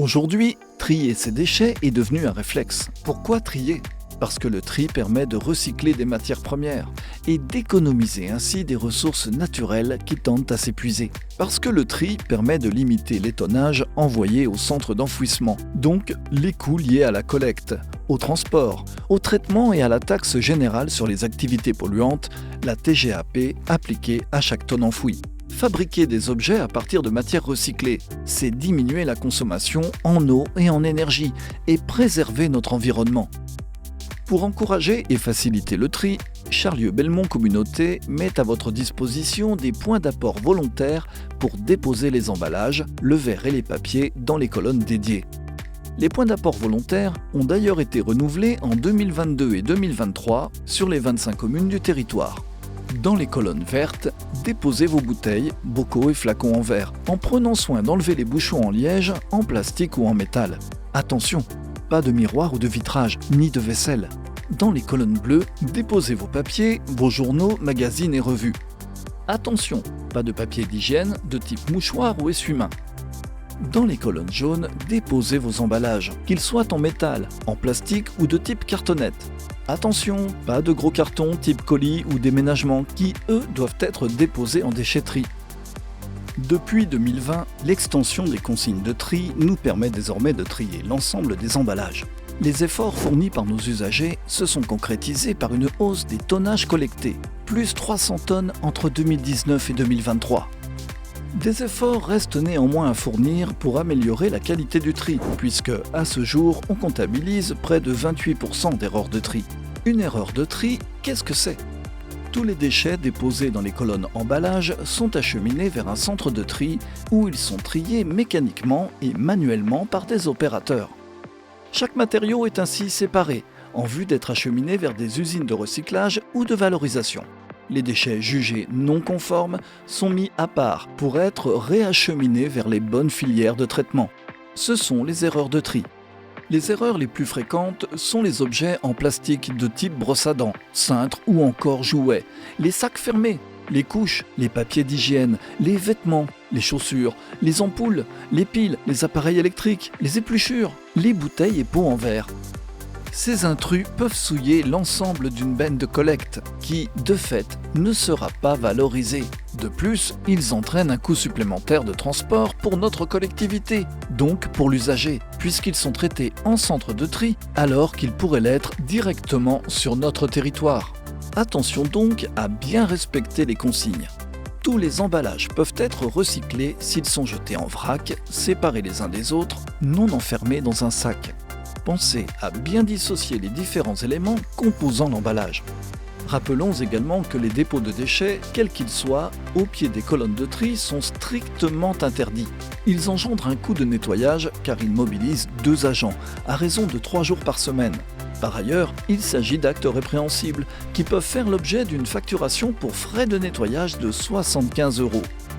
Aujourd'hui, trier ses déchets est devenu un réflexe. Pourquoi trier? Parce que le tri permet de recycler des matières premières et d'économiser ainsi des ressources naturelles qui tendent à s'épuiser. Parce que le tri permet de limiter les tonnages envoyés au centre d'enfouissement, donc les coûts liés à la collecte, au transport, au traitement et à la taxe générale sur les activités polluantes, la TGAP appliquée à chaque tonne enfouie. Fabriquer des objets à partir de matières recyclées, c'est diminuer la consommation en eau et en énergie et préserver notre environnement. Pour encourager et faciliter le tri, Charlieu-Belmont Communauté met à votre disposition des points d'apport volontaires pour déposer les emballages, le verre et les papiers dans les colonnes dédiées. Les points d'apport volontaires ont d'ailleurs été renouvelés en 2022 et 2023 sur les 25 communes du territoire. Dans les colonnes vertes, déposez vos bouteilles, bocaux et flacons en verre, en prenant soin d'enlever les bouchons en liège, en plastique ou en métal. Attention, pas de miroir ou de vitrage, ni de vaisselle. Dans les colonnes bleues, déposez vos papiers, vos journaux, magazines et revues. Attention, pas de papier d'hygiène de type mouchoir ou essuie-main. Dans les colonnes jaunes, déposez vos emballages, qu'ils soient en métal, en plastique ou de type cartonnette. Attention, pas de gros cartons type colis ou déménagement qui, eux, doivent être déposés en déchetterie. Depuis 2020, l'extension des consignes de tri nous permet désormais de trier l'ensemble des emballages. Les efforts fournis par nos usagers se sont concrétisés par une hausse des tonnages collectés, plus 300 tonnes entre 2019 et 2023. Des efforts restent néanmoins à fournir pour améliorer la qualité du tri, puisque, à ce jour, on comptabilise près de 28% d'erreurs de tri. Une erreur de tri, qu'est-ce que c'est? Tous les déchets déposés dans les colonnes emballage sont acheminés vers un centre de tri où ils sont triés mécaniquement et manuellement par des opérateurs. Chaque matériau est ainsi séparé, en vue d'être acheminé vers des usines de recyclage ou de valorisation. Les déchets jugés non conformes sont mis à part pour être réacheminés vers les bonnes filières de traitement. Ce sont les erreurs de tri. Les erreurs les plus fréquentes sont les objets en plastique de type brosse à dents, cintre ou encore jouets, les sacs fermés, les couches, les papiers d'hygiène, les vêtements, les chaussures, les ampoules, les piles, les appareils électriques, les épluchures, les bouteilles et pots en verre. Ces intrus peuvent souiller l'ensemble d'une benne de collecte qui, de fait, ne sera pas valorisée. De plus, ils entraînent un coût supplémentaire de transport pour notre collectivité, donc pour l'usager, puisqu'ils sont traités en centre de tri alors qu'ils pourraient l'être directement sur notre territoire. Attention donc à bien respecter les consignes. Tous les emballages peuvent être recyclés s'ils sont jetés en vrac, séparés les uns des autres, non enfermés dans un sac. Pensez à bien dissocier les différents éléments composant l'emballage. Rappelons également que les dépôts de déchets, quels qu'ils soient, au pied des colonnes de tri sont strictement interdits. Ils engendrent un coût de nettoyage car ils mobilisent 2 agents, à raison de 3 jours par semaine. Par ailleurs, il s'agit d'actes répréhensibles qui peuvent faire l'objet d'une facturation pour frais de nettoyage de 75 €,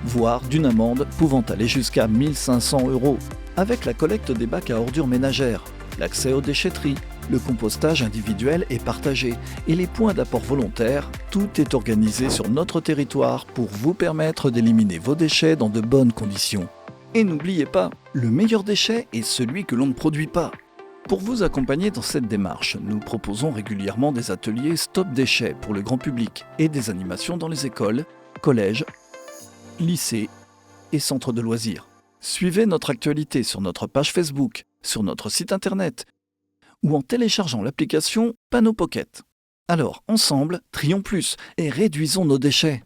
voire d'une amende pouvant aller jusqu'à 1 500 €, avec la collecte des bacs à ordures ménagères, l'accès aux déchetteries, le compostage individuel et partagé et les points d'apport volontaires, tout est organisé sur notre territoire pour vous permettre d'éliminer vos déchets dans de bonnes conditions. Et n'oubliez pas, le meilleur déchet est celui que l'on ne produit pas. Pour vous accompagner dans cette démarche, nous proposons régulièrement des ateliers Stop Déchets pour le grand public et des animations dans les écoles, collèges, lycées et centres de loisirs. Suivez notre actualité sur notre page Facebook, sur notre site internet ou en téléchargeant l'application Panneau Pocket. Alors, ensemble, trions plus et réduisons nos déchets.